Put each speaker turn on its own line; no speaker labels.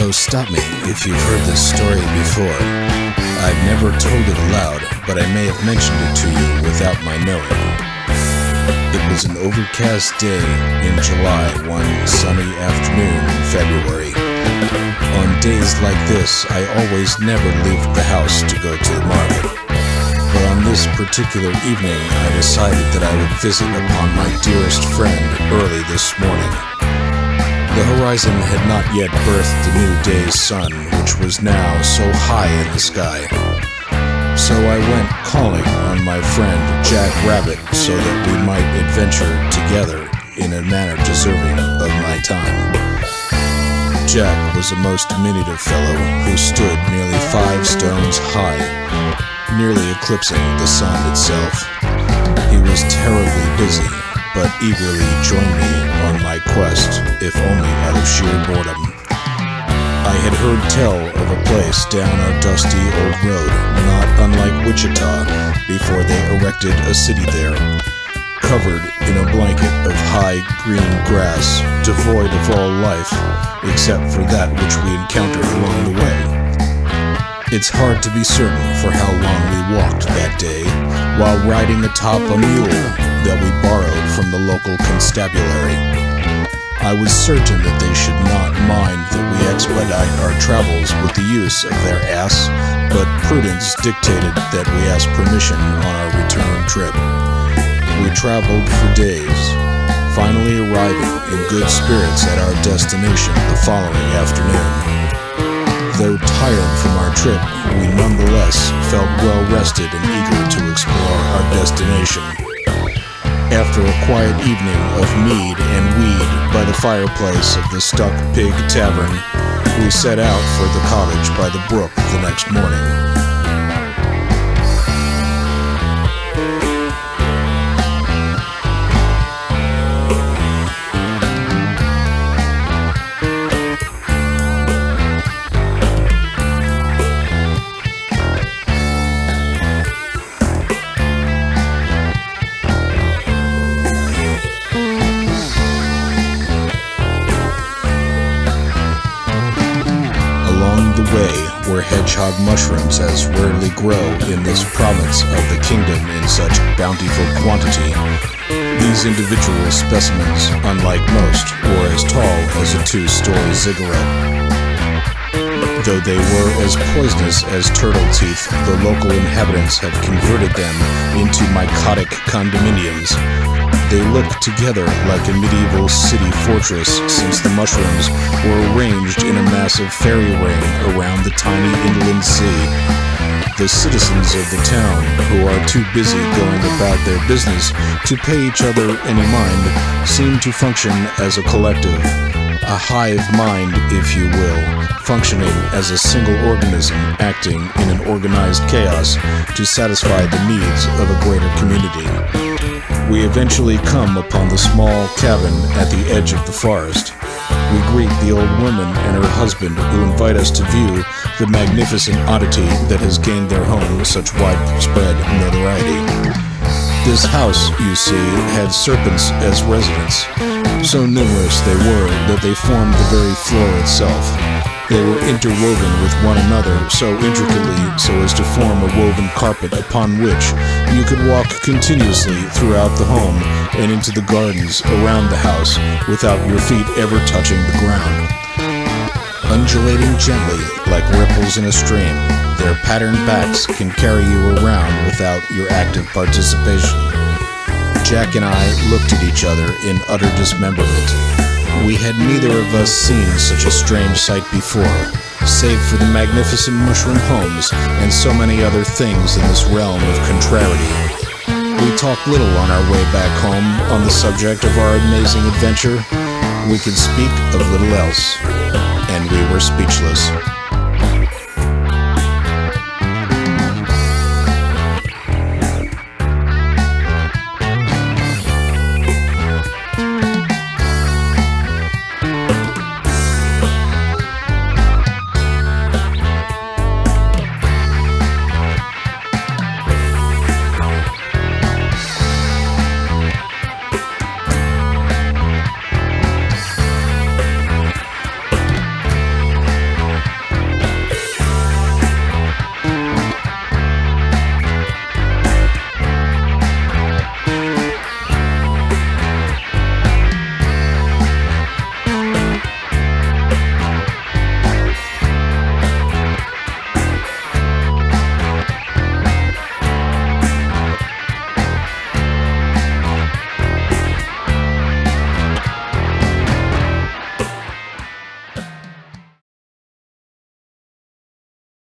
So stop me if you've heard this story before. I've never told it aloud, but I may have mentioned it to you without my knowing. It was an overcast day in July, one sunny afternoon in February. On days like this, I always never leave the house to go to the market. But on this particular evening, I decided that I would visit upon my dearest friend early this morning. The horizon had not yet birthed the new day's sun, which was now so high in the sky. So I went calling on my friend Jack Rabbit so that we might adventure together in a manner deserving of my time. Jack was a most diminutive fellow who stood nearly 5 stones high, nearly eclipsing the sun itself. He was terribly busy, but eagerly joined me on my quest, if only out of sheer boredom. I had heard tell of a place down our dusty old road, not unlike Wichita, before they erected a city there, covered in a blanket of high green grass, devoid of all life, except for that which we encountered along the way. It's hard to be certain for how long we walked that day, while riding atop a mule that we borrowed from the local constabulary. I was certain that they should not mind that we expedite our travels with the use of their ass, but prudence dictated that we ask permission on our return trip. We traveled for days, finally arriving in good spirits at our destination the following afternoon. Though tired from our trip, we nonetheless felt well rested and eager to explore our destination. After a quiet evening of mead and weed by the fireplace of the Stuck Pig Tavern, we set out for the cottage by the brook the next morning. Where hedgehog mushrooms as rarely grow in this province of the kingdom in such bountiful quantity. These individual specimens, unlike most, were as tall as a 2-story ziggurat. Though they were as poisonous as turtle teeth, the local inhabitants have converted them into mycotic condominiums. They look together like a medieval city fortress, since the mushrooms were arranged in a massive fairy ring around the tiny inland sea. The citizens of the town, who are too busy going about their business to pay each other any mind, seem to function as a collective, a hive mind, if you will, functioning as a single organism acting in an organized chaos to satisfy the needs of a greater community. We eventually come upon the small cabin at the edge of the forest. We greet the old woman and her husband, who invite us to view the magnificent oddity that has gained their home such widespread notoriety. This house, you see, had serpents as residents. So numerous they were that they formed the very floor itself. They were interwoven with one another so intricately so as to form a woven carpet upon which you could walk continuously throughout the home and into the gardens around the house without your feet ever touching the ground. Undulating gently like ripples in a stream, their patterned backs can carry you around without your active participation. Jack and I looked at each other in utter dismemberment. We had neither of us seen such a strange sight before, save for the magnificent mushroom homes and so many other things in this realm of contrariety. We talked little on our way back home on the subject of our amazing adventure. We could speak of little else, and we were speechless.